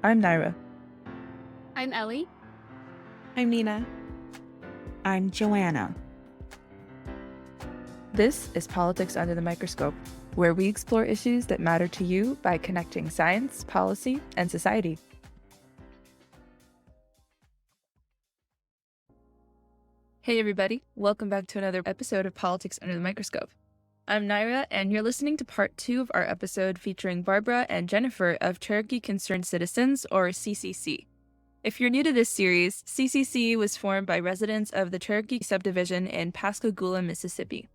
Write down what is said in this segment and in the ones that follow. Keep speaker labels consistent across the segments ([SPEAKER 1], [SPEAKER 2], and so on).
[SPEAKER 1] I'm Naira.
[SPEAKER 2] I'm Ellie.
[SPEAKER 3] I'm Nina.
[SPEAKER 4] I'm Joanna.
[SPEAKER 1] This is Politics Under the Microscope, where we explore issues that matter to you by connecting science, policy, and society. Hey everybody, welcome back to another episode of Politics Under the Microscope. I'm Naira, and you're listening to part 2 of our episode featuring Barbara and Jennifer of Cherokee Concerned Citizens, or CCC. If you're new to this series, CCC was formed by residents of the Cherokee subdivision in Pascagoula, Mississippi.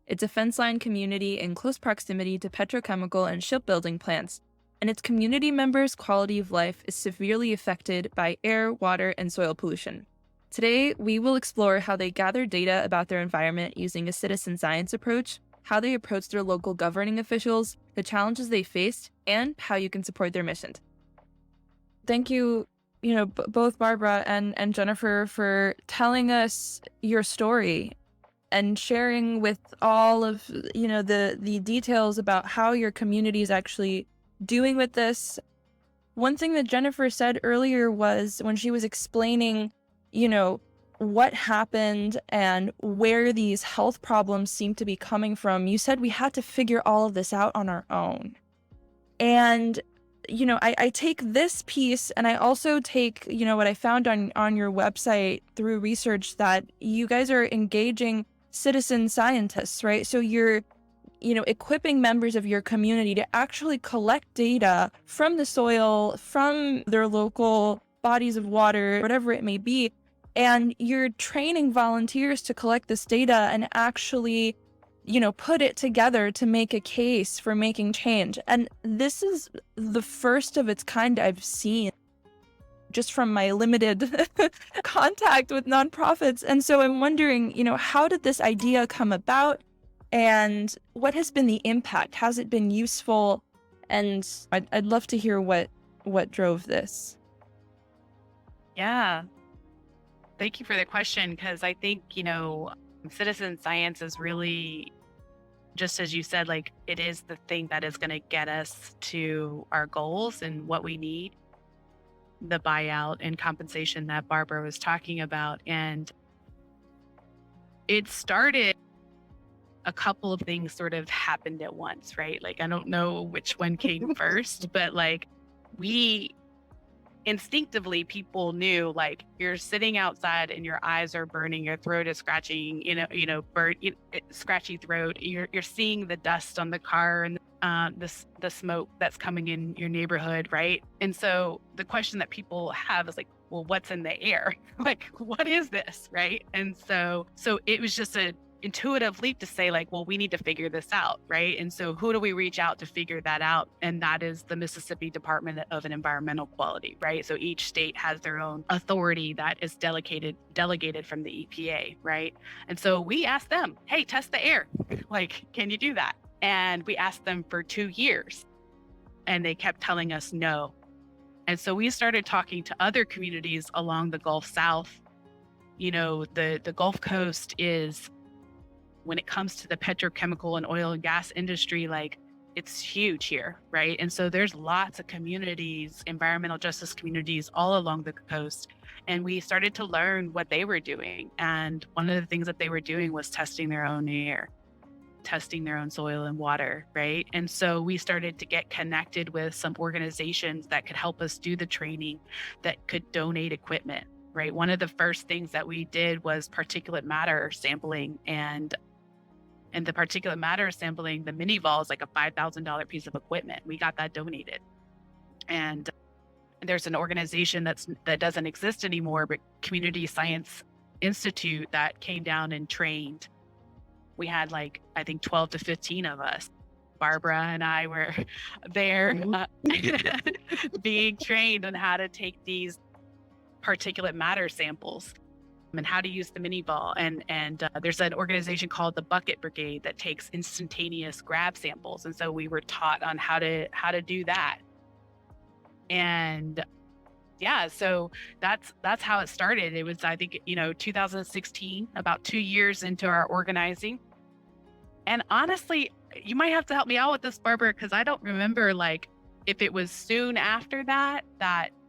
[SPEAKER 1] It's a fenceline community in close proximity to petrochemical and shipbuilding plants, and its community members' quality of life is severely affected by air, water, and soil pollution. Today, we will explore how they gather data about their environment using a citizen science approach, how they approach their local governing officials, the challenges they faced, and how you can support their mission. Thank you, both Barbara and Jennifer, for telling us your story and sharing with all of, the details about how your community is actually doing with this. One thing that Jennifer said earlier was when she was explaining, what happened and where these health problems seem to be coming from, you said we had to figure all of this out on our own. And, I take this piece, and I also take, what I found on your website through research, that you guys are engaging citizen scientists, right? So you're, equipping members of your community to actually collect data from the soil, from their local bodies of water, whatever it may be. And you're training volunteers to collect this data and actually, put it together to make a case for making change. And this is the first of its kind I've seen, just from my limited contact with nonprofits. And so I'm wondering, how did this idea come about? And what has been the impact? Has it been useful? And I'd love to hear what drove this.
[SPEAKER 3] Yeah. Thank you for the question, because I think, citizen science is really, just as you said, like, it is the thing that is going to get us to our goals and what we need. The buyout and compensation that Barbara was talking about. And it started, a couple of things sort of happened at once, right? Like, I don't know which one came first, but like, we instinctively, people knew, like, you're sitting outside and your eyes are burning, your throat is scratching, scratchy throat. You're seeing the dust on the car and the smoke that's coming in your neighborhood, right? And so the question that people have is like, well, what's in the air? Like, what is this, right? And so it was just a intuitive leap to say, like, well, we need to figure this out, right? And so who do we reach out to figure that out? And that is the Mississippi Department of Environmental Quality, right? So each state has their own authority that is delegated from the EPA, right? And so we asked them, hey, test the air. Like, can you do that? And we asked them for 2 years, and they kept telling us no. And so we started talking to other communities along the Gulf South. The Gulf Coast is, when it comes to the petrochemical and oil and gas industry, like, it's huge here, right? And so there's lots of communities, environmental justice communities all along the coast. And we started to learn what they were doing. And one of the things that they were doing was testing their own air, testing their own soil and water, right? And so we started to get connected with some organizations that could help us do the training, that could donate equipment, right? One of the first things that we did was particulate matter sampling, and the particulate matter sampling, the mini-vol is like a $5,000 piece of equipment. We got that donated. And there's an organization that doesn't exist anymore, but Community Science Institute, that came down and trained. We had, like, I think 12 to 15 of us. Barbara and I were there being trained on how to take these particulate matter samples and how to use the mini-vol. And there's an organization called the Bucket Brigade that takes instantaneous grab samples. And so we were taught on how to do that. And yeah, so that's how it started. It was, I think, 2016, about 2 years into our organizing. And honestly, you might have to help me out with this, Barbara, because I don't remember, like, if it was soon after that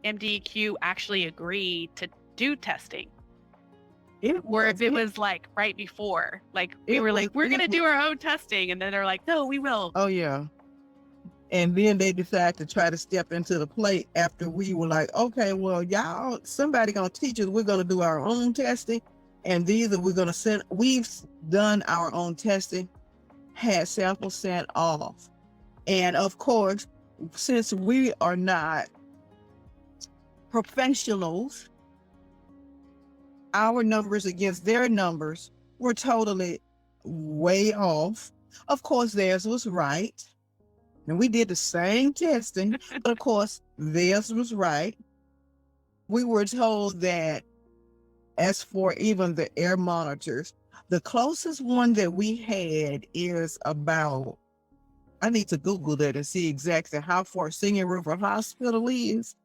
[SPEAKER 3] MDEQ actually agreed to do testing. Or if it was like right before, like we were like, we're going to do our own testing. And then they're like, no, we will.
[SPEAKER 5] Oh, yeah. And then they decide to try to step into the plate after we were like, okay, well, y'all, somebody going to teach us. We're going to do our own testing. And these are, we're going to send, we've done our own testing, had samples sent off. And of course, since we are not professionals, our numbers against their numbers were totally way off. Of course, theirs was right. And we did the same testing, but of course, theirs was right. We were told that as for even the air monitors, the closest one that we had is about, I need to Google that and see exactly how far Singing River Hospital is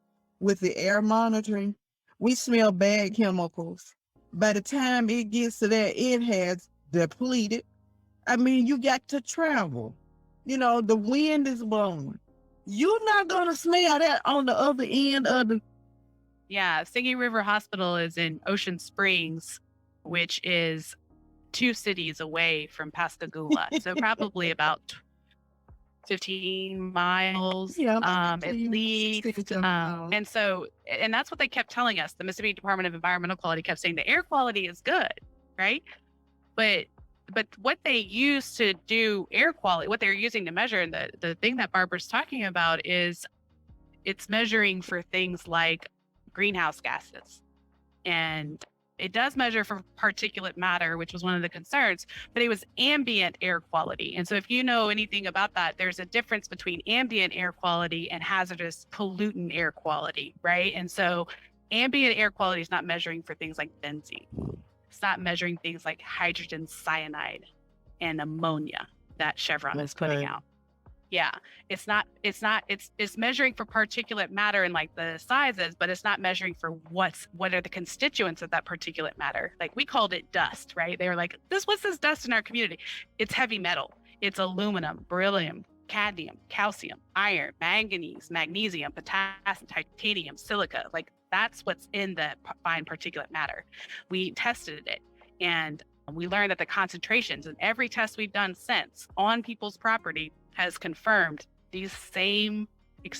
[SPEAKER 5] with the air monitoring. We smell bad chemicals. By the time it gets to that, it has depleted. I mean, you got to travel. You know, the wind is blowing. You're not going to smell that on the other end of the...
[SPEAKER 3] Yeah, Singing River Hospital is in Ocean Springs, which is 2 cities away from Pascagoula. So probably about 15 miles, at least. And so, and that's what they kept telling us. The Mississippi Department of Environmental Quality kept saying the air quality is good, right? But what they use to do air quality, what they're using to measure, and the thing that Barbara's talking about is it's measuring for things like greenhouse gases. And it does measure for particulate matter, which was one of the concerns, but it was ambient air quality. And so if you know anything about that, there's a difference between ambient air quality and hazardous pollutant air quality, right? And so ambient air quality is not measuring for things like benzene. It's not measuring things like hydrogen cyanide and ammonia that Chevron is putting out. Yeah, it's measuring for particulate matter and like the sizes, but it's not measuring for what are the constituents of that particulate matter. Like we called it dust, right? They were like, what's this dust in our community? It's heavy metal. It's aluminum, beryllium, cadmium, calcium, iron, manganese, magnesium, potassium, titanium, silica. Like that's what's in the fine particulate matter. We tested it and we learned that the concentrations in every test we've done since on people's property has confirmed these same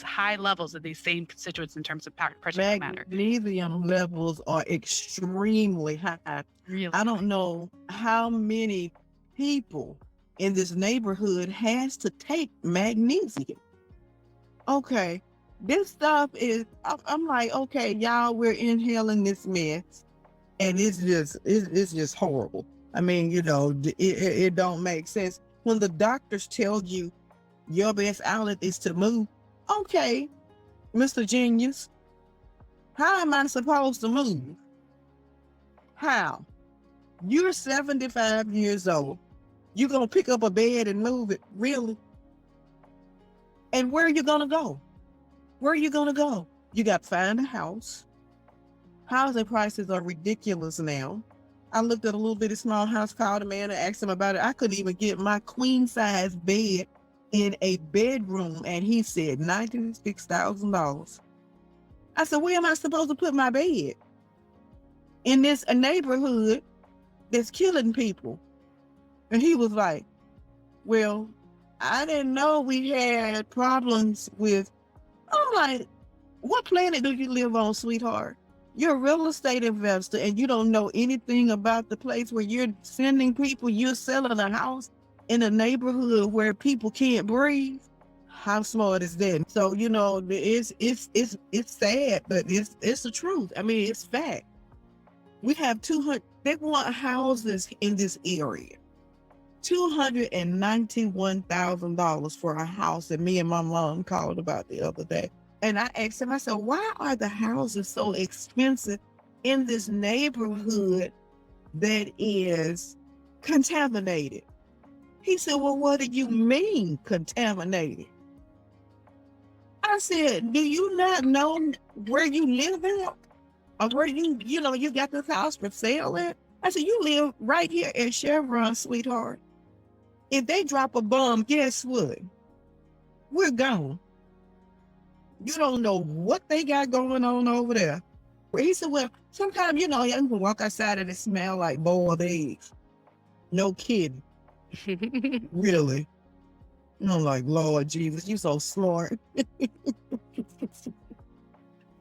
[SPEAKER 3] high levels of these same constituents in terms of particulate matter.
[SPEAKER 5] Magnesium levels are extremely high.
[SPEAKER 3] Really?
[SPEAKER 5] I don't know how many people in this neighborhood has to take magnesium. Okay, this stuff is, I'm like, okay, y'all, we're inhaling this mess and it's just horrible. I mean, you know, it don't make sense. When the doctors tell you your best outlet is to move, okay, Mr. Genius, how am I supposed to move? How? You're 75 years old. You gonna pick up a bed and move it? Really? And where are you gonna go? Where are you gonna go? You got to find a house. Housing prices are ridiculous now. I looked at a little bitty small house, called a man and asked him about it. I couldn't even get my queen size bed in a bedroom, and he said $96,000. I said, where am I supposed to put my bed? In this a neighborhood that's killing people. And he was like, well, I didn't know we had problems with... I'm like, what planet do you live on, sweetheart? You're a real estate investor and you don't know anything about the place where you're sending people, you're selling a house in a neighborhood where people can't breathe. How smart is that? So, you know, it's sad, but it's the truth. I mean, it's fact. We have 200, they want houses in this area. $291,000 for a house that me and my mom called about the other day. And I asked him, I said, why are the houses so expensive in this neighborhood that is contaminated? He said, well, what do you mean contaminated? I said, do you not know where you live at? Or where you got this house for sale at? I said, you live right here at Chevron, sweetheart. If they drop a bomb, guess what? We're gone. You don't know what they got going on over there. He said, well, sometimes, you can walk outside and it smell like boiled eggs. No kidding. Really. I'm like, Lord Jesus, you so smart.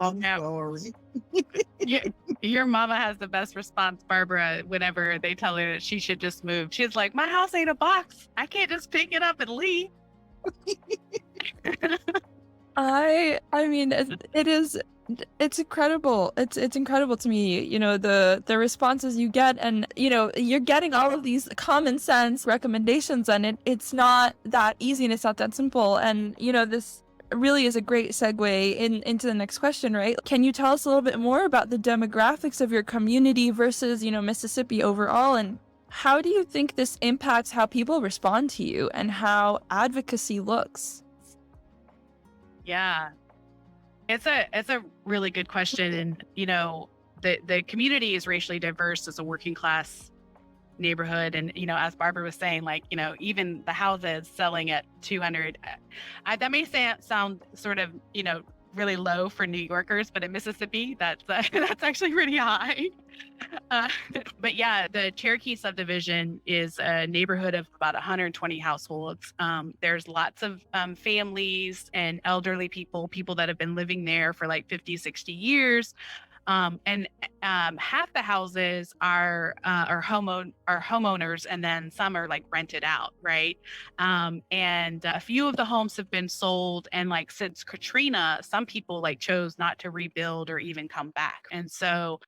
[SPEAKER 5] I'm sorry.
[SPEAKER 3] Your mama has the best response, Barbara, whenever they tell her that she should just move. She's like, my house ain't a box. I can't just pick it up and leave.
[SPEAKER 1] I mean, it's incredible. It's incredible to me, the responses you get, and you're getting all of these common sense recommendations, and it's not that easy and it's not that simple. And this really is a great segue into the next question, right? Can you tell us a little bit more about the demographics of your community versus Mississippi overall, and how do you think this impacts how people respond to you and how advocacy looks?
[SPEAKER 3] Yeah, it's a really good question. And, the community is racially diverse as a working class neighborhood. And, as Barbara was saying, like, even the houses selling at 200, that may sound sort of, really low for New Yorkers, but in Mississippi, that's actually pretty high. But yeah, the Cherokee subdivision is a neighborhood of about 120 households. There's lots of families and elderly people that have been living there for like 50, 60 years. And half the houses are homeowners, and then some are like rented out, right? And a few of the homes have been sold, and like since Katrina, some people like chose not to rebuild or even come back. And so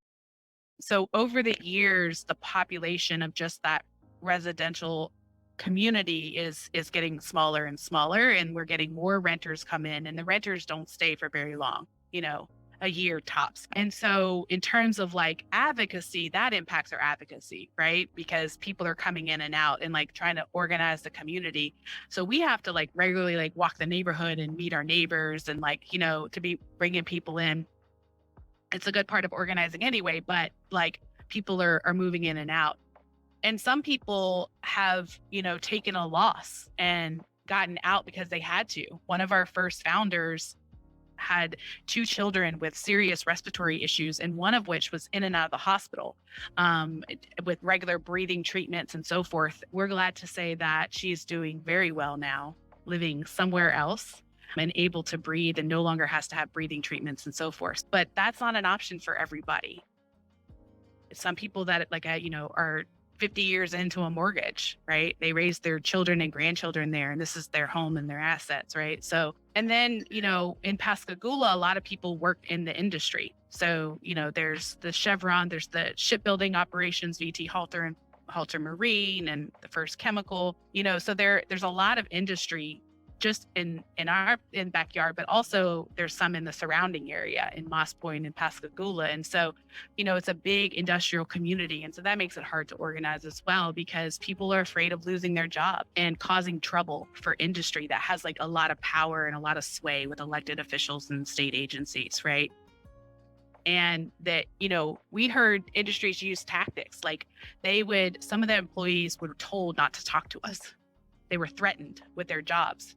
[SPEAKER 3] over the years, the population of just that residential community is getting smaller and smaller, and we're getting more renters come in, and the renters don't stay for very long, a year tops. And so in terms of like advocacy, that impacts our advocacy, right? Because people are coming in and out and like trying to organize the community. So we have to like regularly like walk the neighborhood and meet our neighbors and like, to be bringing people in. It's a good part of organizing anyway, but like people are moving in and out. And some people have, taken a loss and gotten out because they had to. One of our first founders had 2 children with serious respiratory issues, and one of which was in and out of the hospital with regular breathing treatments and so forth. We're glad to say that she's doing very well now, living somewhere else and able to breathe and no longer has to have breathing treatments and so forth. But that's not an option for everybody. Some people that are 50 years into a mortgage, right? They raised their children and grandchildren there, and this is their home and their assets, right? So, and then, in Pascagoula, a lot of people work in the industry. So, there's the Chevron, there's the shipbuilding operations, VT Halter and Halter Marine and the First Chemical, so there's a lot of industry just in our backyard, but also there's some in the surrounding area in Moss Point and Pascagoula. And so, it's a big industrial community. And so that makes it hard to organize as well, because people are afraid of losing their job and causing trouble for industry that has like a lot of power and a lot of sway with elected officials and state agencies, right? And that, we heard industries use tactics like some of the employees were told not to talk to us. They were threatened with their jobs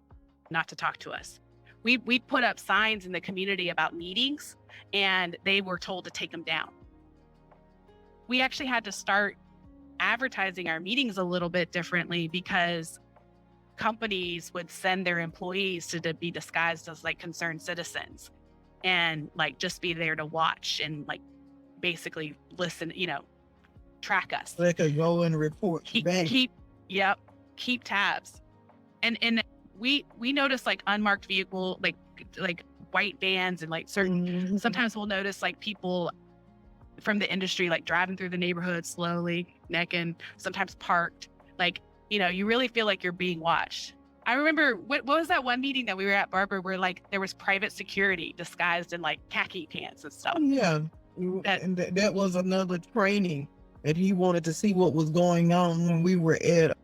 [SPEAKER 3] not to talk to us. We put up signs in the community about meetings, and they were told to take them down. We actually had to start advertising our meetings a little bit differently, because companies would send their employees to be disguised as like concerned citizens and like just be there to watch and like basically listen, track us.
[SPEAKER 5] They could go and report back.
[SPEAKER 3] Keep tabs. And we notice like unmarked vehicle, like white vans, and like certain, sometimes we'll notice like people from the industry like driving through the neighborhood slowly, necking, sometimes parked. Like, you really feel like you're being watched. I remember, what was that one meeting that we were at, Barbara, where like there was private security disguised in like khaki pants and stuff.
[SPEAKER 5] Yeah, and that was another training that he wanted to see what was going on when we were at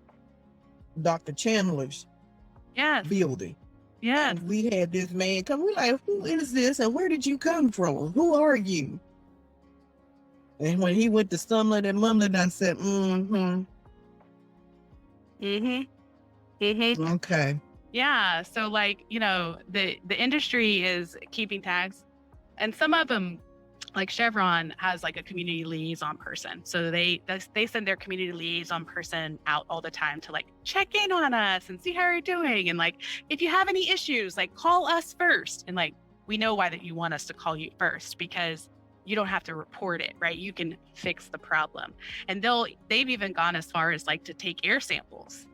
[SPEAKER 5] Dr. Chandler's building.
[SPEAKER 3] Yeah.
[SPEAKER 5] And we had this man come. We're like, who is this? And where did you come from? Who are you? And when he went to stumbling and mumbling, I said, okay.
[SPEAKER 3] Yeah. So like, the industry is keeping tags, and some of them, like Chevron has like a community liaison person. So they send their community liaison person out all the time to like check in on us and see how you're doing. And like, if you have any issues, like call us first. And like, we know why that you want us to call you first, because you don't have to report it, right? You can fix the problem. And they've even gone as far as like to take air samples,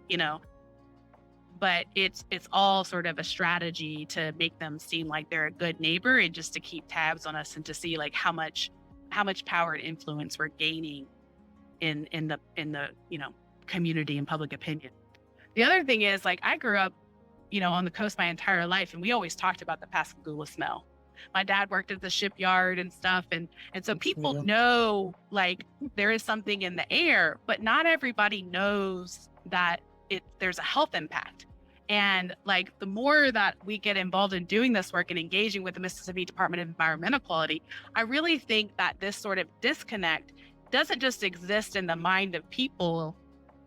[SPEAKER 3] but it's all sort of a strategy to make them seem like they're a good neighbor, and just to keep tabs on us and to see like how much power and influence we're gaining in the community and public opinion. The other thing is, like, I grew up on the coast my entire life, and we always talked about the Pascagoula smell. My dad worked at the shipyard and stuff, and so people know like there is something in the air, but not everybody knows that there's a health impact. And like, the more that we get involved in doing this work and engaging with the Mississippi Department of Environmental Quality, I really think that this sort of disconnect doesn't just exist in the mind of people,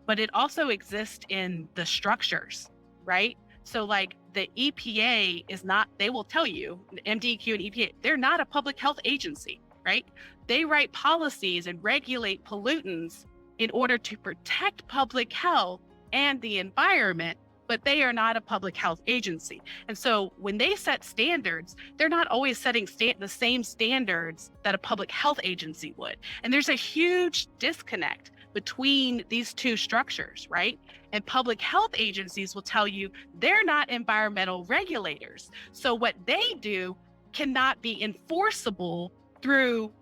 [SPEAKER 3] but it also exists in the structures, right? So like, the EPA is not, they will tell you, MDEQ and EPA, they're not a public health agency, right? They write policies and regulate pollutants in order to protect public health and the environment, but they are not a public health agency. And so when they set standards, they're not always setting the same standards that a public health agency would. And there's a huge disconnect between these two structures, right? And public health agencies will tell you they're not environmental regulators. So what they do cannot be enforceable through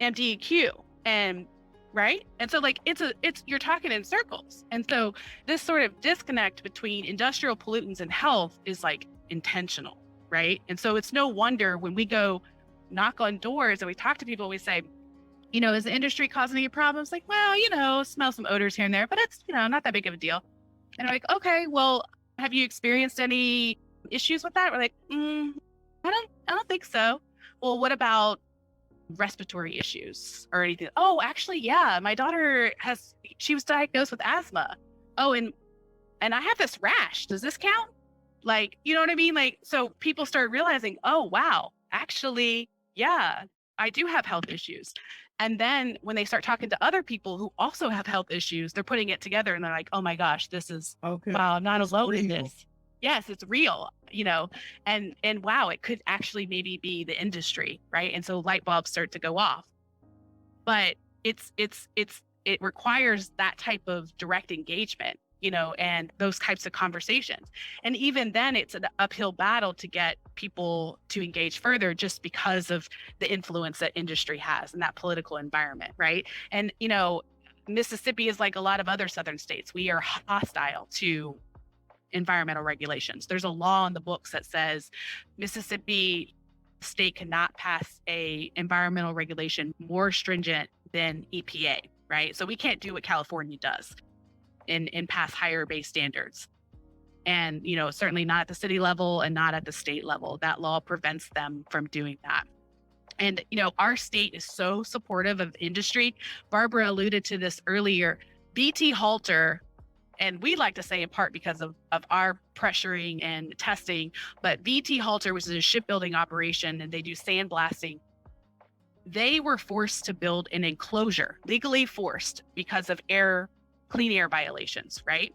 [SPEAKER 3] MDEQ. And right? And so like, you're talking in circles. And so this sort of disconnect between industrial pollutants and health is like intentional, right? And so it's no wonder when we go knock on doors and we talk to people, we say, is the industry causing any problems? Like, well, smell some odors here and there, but it's, not that big of a deal. And I'm like, okay, well, have you experienced any issues with that? We're like, I don't think so. Well, what about respiratory issues or anything? Oh, actually, yeah, my daughter she was diagnosed with asthma. Oh, and I have this rash. Does this count? Like, you know what I mean? Like, so people start realizing, oh, wow, actually, yeah, I do have health issues. And then when they start talking to other people who also have health issues, they're putting it together and they're like, oh my gosh, this is, wow, I'm not alone in this. Yes, it's real, and wow, it could actually maybe be the industry, right? And so light bulbs start to go off. But it requires that type of direct engagement, and those types of conversations. And even then, it's an uphill battle to get people to engage further, just because of the influence that industry has in that political environment, right? And Mississippi is like a lot of other southern states. We are hostile to environmental regulations. There's a law in the books that says Mississippi state cannot pass a environmental regulation more stringent than EPA, right? So we can't do what California does and pass higher base standards. And, certainly not at the city level and not at the state level. That law prevents them from doing that. And, our state is so supportive of industry. Barbara alluded to this earlier. BT Halter, and we like to say in part because of our pressuring and testing, but BT Halter, which is a shipbuilding operation, and they do sandblasting, they were forced to build an enclosure, legally forced, because of clean air violations, right?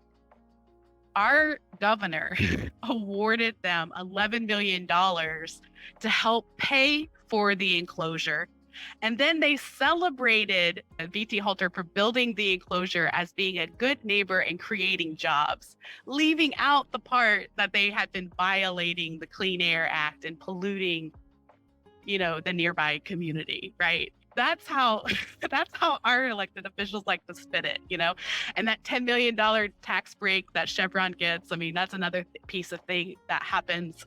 [SPEAKER 3] Our governor awarded them $11 million to help pay for the enclosure. And then they celebrated BT Halter for building the enclosure as being a good neighbor and creating jobs, leaving out the part that they had been violating the Clean Air Act and polluting, the nearby community, right? That's how our elected officials like to spin it, and that $10 million tax break that Chevron gets. I mean, that's another piece of thing that happens.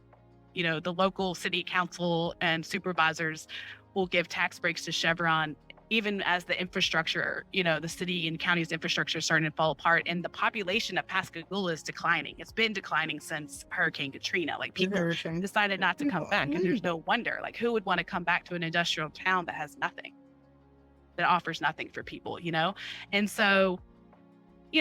[SPEAKER 3] The local city council and supervisors will give tax breaks to Chevron, even as the infrastructure, the city and county's infrastructure is starting to fall apart, and the population of Pascagoula is declining. It's been declining since Hurricane Katrina. Like, people decided not to come back, and there's no wonder. Like, who would want to come back to an industrial town that has nothing, that offers nothing for people, And so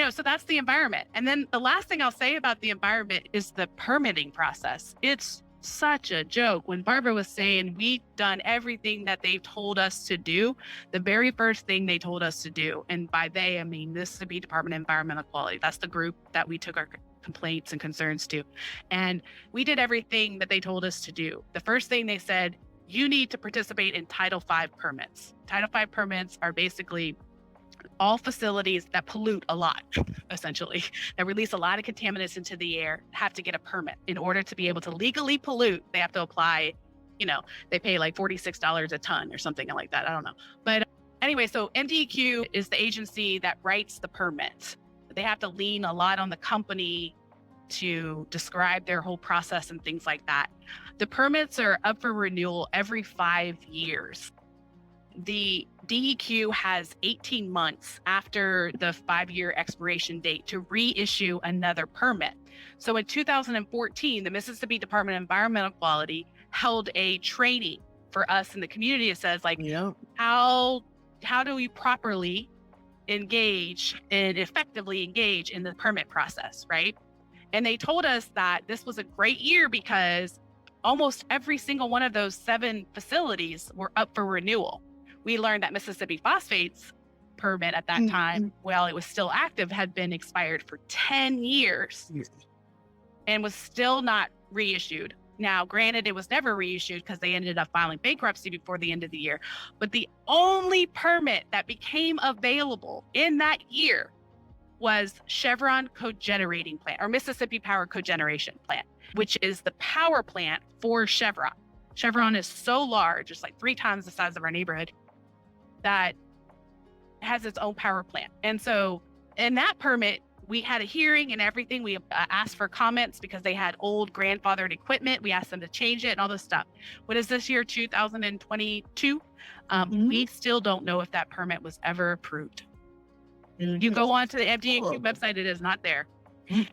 [SPEAKER 3] So that's the environment. And then the last thing I'll say about the environment is the permitting process. It's such a joke. When Barbara was saying we've done everything that they've told us to do, the very first thing they told us to do, and by they, I mean Mississippi Department of Environmental Quality. That's the group that we took our complaints and concerns to. And we did everything that they told us to do. The first thing they said, you need to participate in Title V permits. Title V permits are basically all facilities that pollute a lot, essentially, that release a lot of contaminants into the air have to get a permit. In order to be able to legally pollute, they have to apply, they pay like $46 a ton or something like that. I don't know. But anyway, so MDEQ is the agency that writes the permit. They have to lean a lot on the company to describe their whole process and things like that. The permits are up for renewal every 5 years. The DEQ has 18 months after the 5-year expiration date to reissue another permit. So in 2014, the Mississippi Department of Environmental Quality held a training for us in the community. It says how do we properly engage and effectively engage in the permit process, right? And they told us that this was a great year because almost every single one of those 7 facilities were up for renewal. We learned that Mississippi Phosphates permit at that time, while it was still active, had been expired for 10 years and was still not reissued. Now, granted, it was never reissued because they ended up filing bankruptcy before the end of the year. But the only permit that became available in that year was Chevron cogenerating plant, or Mississippi Power Cogeneration Plant, which is the power plant for Chevron. Chevron is so large, it's like 3 times the size of our neighborhood, that has its own power plant. And so in that permit, we had a hearing and everything. We asked for comments because they had old grandfathered equipment. We asked them to change it and all this stuff. What is this year, 2022? We still don't know if that permit was ever approved. You go on to the MDEQ website, it is not there.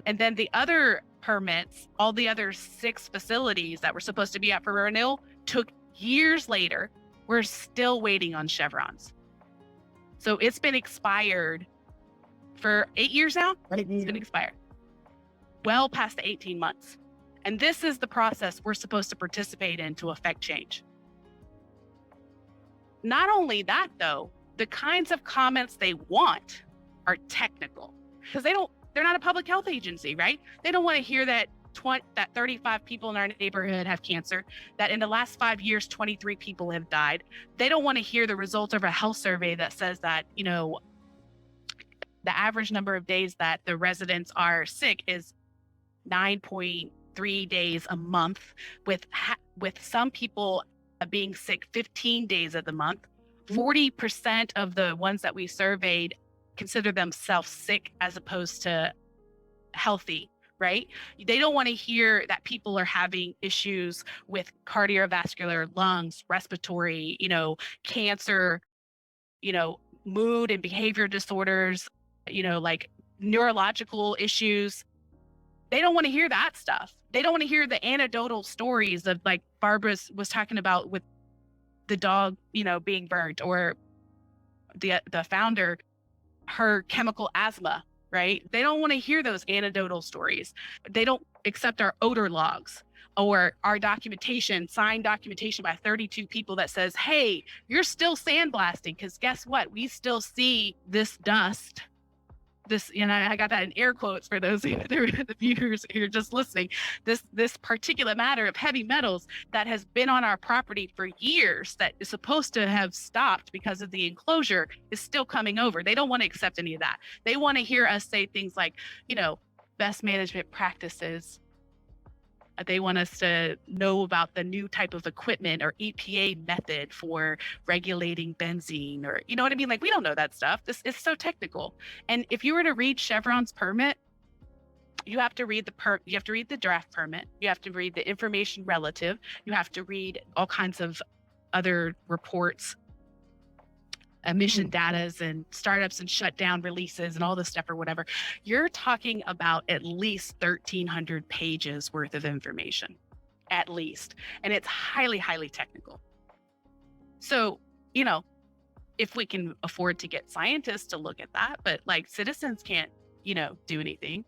[SPEAKER 3] And then the other permits, all the other 6 facilities that were supposed to be up for renewal, took years later. We're still waiting on Chevrons. So it's been expired for 8 years now. It's been expired. Well past the 18 months. And this is the process we're supposed to participate in to affect change. Not only that, though, the kinds of comments they want are technical, because they're not a public health agency, right? They don't want to hear that 35 people in our neighborhood have cancer, that in the last 5 years, 23 people have died. They don't want to hear the results of a health survey that says that, the average number of days that the residents are sick is 9.3 days a month, with some people being sick 15 days of the month. 40% of the ones that we surveyed consider themselves sick as opposed to healthy, right? They don't want to hear that people are having issues with cardiovascular, lungs, respiratory, cancer, mood and behavior disorders, like neurological issues. They don't want to hear that stuff. They don't want to hear the anecdotal stories of, like Barbara was talking about, with the dog, being burnt, or the founder, her chemical asthma, right? They don't want to hear those anecdotal stories. They don't accept our odor logs or our documentation, signed documentation by 32 people that says, hey, you're still sandblasting, because guess what? We still see this dust. I got that in air quotes for those the viewers who are just listening. This particulate matter of heavy metals that has been on our property for years, that is supposed to have stopped because of the enclosure, is still coming over. They don't want to accept any of that. They want to hear us say things like, best management practices. They want us to know about the new type of equipment or EPA method for regulating benzene, or, you know what I mean? Like, we don't know that stuff. This is so technical. And if you were to read Chevron's permit, you have to read the draft permit. You have to read the information relative. You have to read all kinds of other reports, emission datas and startups and shutdown releases and all this stuff or whatever. You're talking about at least 1,300 pages worth of information, at least. And it's highly, highly technical. So, if we can afford to get scientists to look at that, but like citizens can't do anything.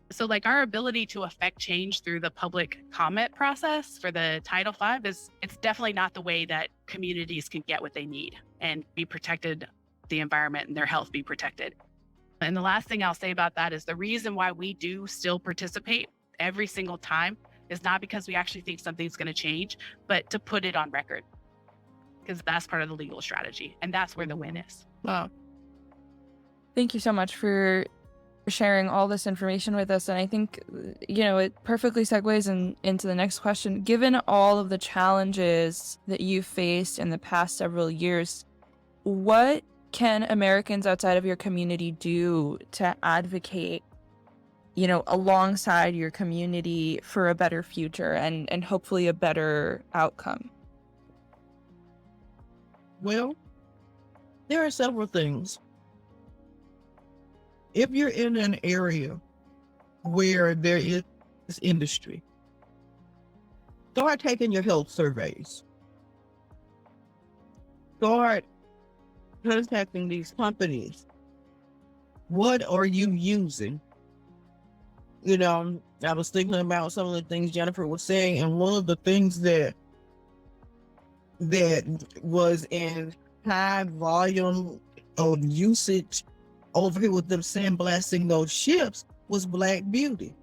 [SPEAKER 3] So like our ability to affect change through the public comment process for the Title V it's definitely not the way that communities can get what they need and be protected, the environment and their health be protected. And the last thing I'll say about that is the reason why we do still participate every single time is not because we actually think something's going to change, but to put it on record, because that's part of the legal strategy. And that's where the win is.
[SPEAKER 1] Wow. Thank you so much for sharing all this information with us. And I think, it perfectly segues into the next question. Given all of the challenges that you've faced in the past several years, what can Americans outside of your community do to advocate, alongside your community for a better future and hopefully a better outcome?
[SPEAKER 5] Well, there are several things. If you're in an area where there is this industry, start taking your health surveys. Start contacting these companies. What are you using? I was thinking about some of the things Jennifer was saying, and one of the things that was in high volume of usage over here with them sandblasting those ships was Black Beauty.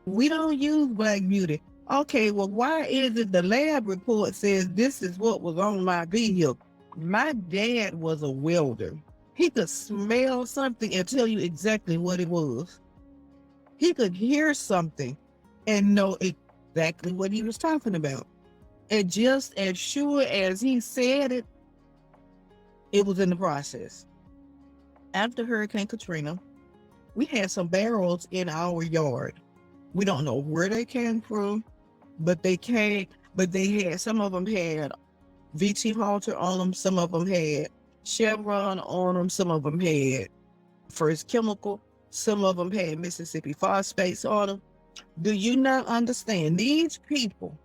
[SPEAKER 5] We don't use Black Beauty. Okay, well, why is it the lab report says this is what was on my vehicle? My dad was a welder. He could smell something and tell you exactly what it was. He could hear something and know exactly what he was talking about. And just as sure as he said it, it was in the process. After Hurricane Katrina, we had some barrels in our yard. We don't know where they came from, but they had, some of them had VT Halter on them, some of them had Chevron on them, some of them had First Chemical, some of them had Mississippi Phosphates on them. Do you not understand? These people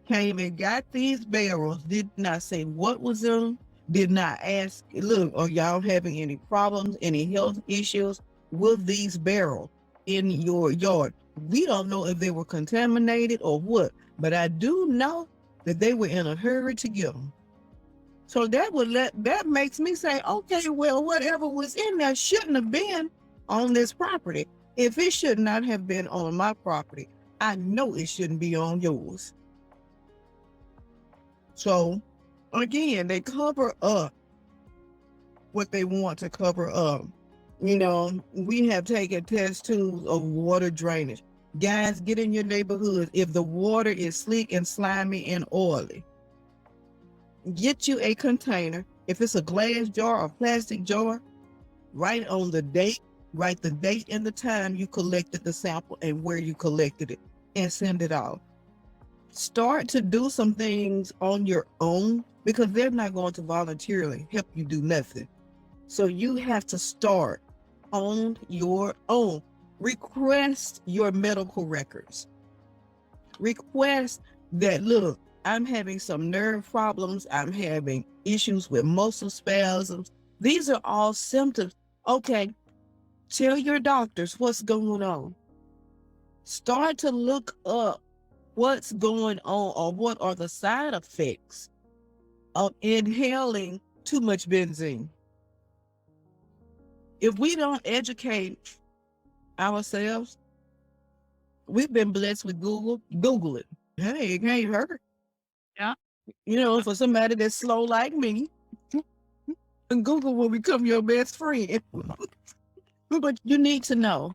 [SPEAKER 5] came and got these barrels, did not say what was in them, did not ask, look, are y'all having any problems, any health issues with these barrels in your yard? We don't know if they were contaminated or what, but I do know that they were in a hurry to get them. So that makes me say, okay, well, whatever was in there shouldn't have been on this property. If it should not have been on my property, I know it shouldn't be on yours. So again, they cover up what they want to cover up. We have taken test tubes of water drainage. Guys, get in your neighborhood. If the water is sleek and slimy and oily, get you a container. If it's a glass jar or plastic jar, write on the date, write the date and the time you collected the sample and where you collected it, and send it off. Start to do some things on your own, because they're not going to voluntarily help you do nothing. So you have to start on your own. Request your medical records. Request that, look, I'm having some nerve problems. I'm having issues with muscle spasms. These are all symptoms. Okay, tell your doctors what's going on. Start to look up what's going on or what are the side effects of inhaling too much benzene. If we don't educate ourselves, we've been blessed with Google. Google it. Hey, it can't hurt.
[SPEAKER 3] Yeah.
[SPEAKER 5] For somebody that's slow like me, Google will become your best friend. But you need to know,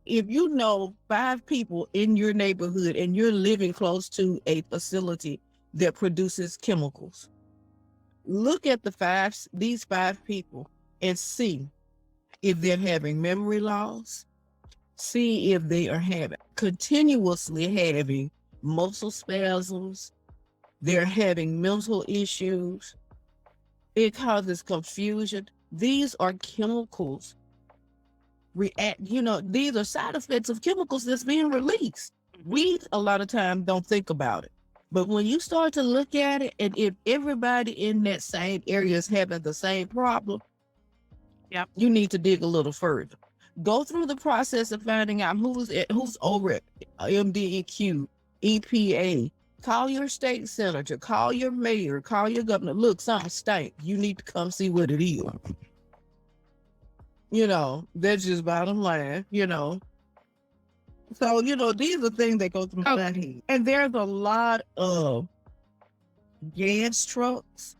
[SPEAKER 5] if you know 5 people in your neighborhood and you're living close to a facility that produces chemicals, look at these 5 people and see if they're having memory loss, see if they are continuously having muscle spasms, they're having mental issues, it causes confusion. These are chemicals these are side effects of chemicals that's being released. We a lot of times don't think about it. But when you start to look at it, and if everybody in that same area is having the same problem,
[SPEAKER 3] Yep.
[SPEAKER 5] You need to dig a little further. Go through the process of finding out who's over at MDEQ, EPA. Call your state senator, call your mayor, call your governor. Look, something stank. You need to come see what it is. That's just bottom line, So, these are things that go through my head. And there's a lot of gas trucks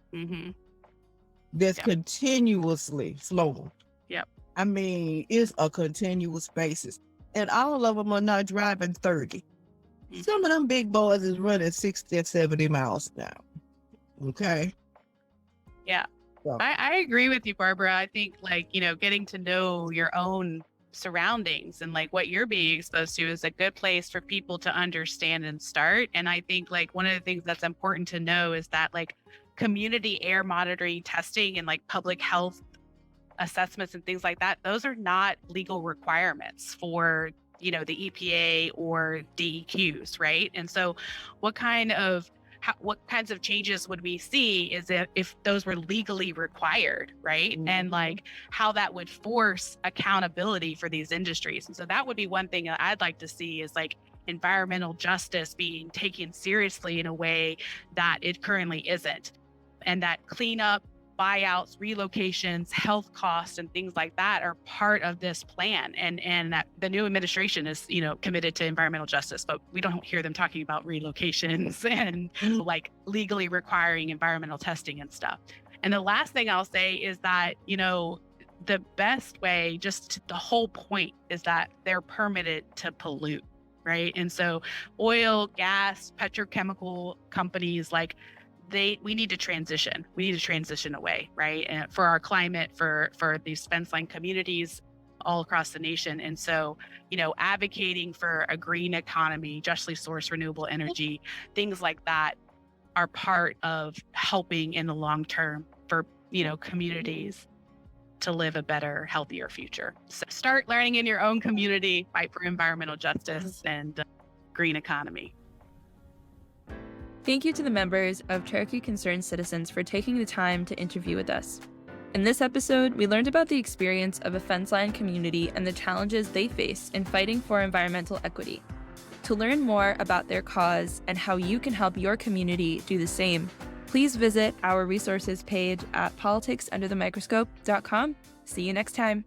[SPEAKER 5] that's continuously flowing.
[SPEAKER 3] Yep.
[SPEAKER 5] I mean, it's a continuous basis. And all of them are not driving 30. Some of them big boys is running 60 and 70 miles an hour. Okay?
[SPEAKER 3] Yeah.
[SPEAKER 5] So,
[SPEAKER 3] I agree with you, Barbara. I think getting to know your own surroundings and what you're being exposed to is a good place for people to understand and start. And I think one of the things that's important to know is that community air monitoring testing and public health assessments and things like that, those are not legal requirements for the EPA or DEQs, right? And so what kinds of changes would we see is if those were legally required, right? And how that would force accountability for these industries. And so that would be one thing that I'd like to see is environmental justice being taken seriously in a way that it currently isn't. And that cleanup, buyouts, relocations, health costs, and things like that are part of this plan. And that the new administration is, committed to environmental justice, but we don't hear them talking about relocations and legally requiring environmental testing and stuff. And the last thing I'll say is that, the best way, the whole point is that they're permitted to pollute, right? And so oil, gas, petrochemical companies, we need to transition. We need to transition away, right? And for our climate, for these Fenceline communities all across the nation. And so, advocating for a green economy, justly sourced renewable energy, things like that are part of helping in the long term for, communities to live a better, healthier future. So start learning in your own community, fight for environmental justice and green economy.
[SPEAKER 1] Thank you to the members of Cherokee Concerned Citizens for taking the time to interview with us. In this episode, we learned about the experience of a Fenceline community and the challenges they face in fighting for environmental equity. To learn more about their cause and how you can help your community do the same, please visit our resources page at politicsunderthemicroscope.com. See you next time.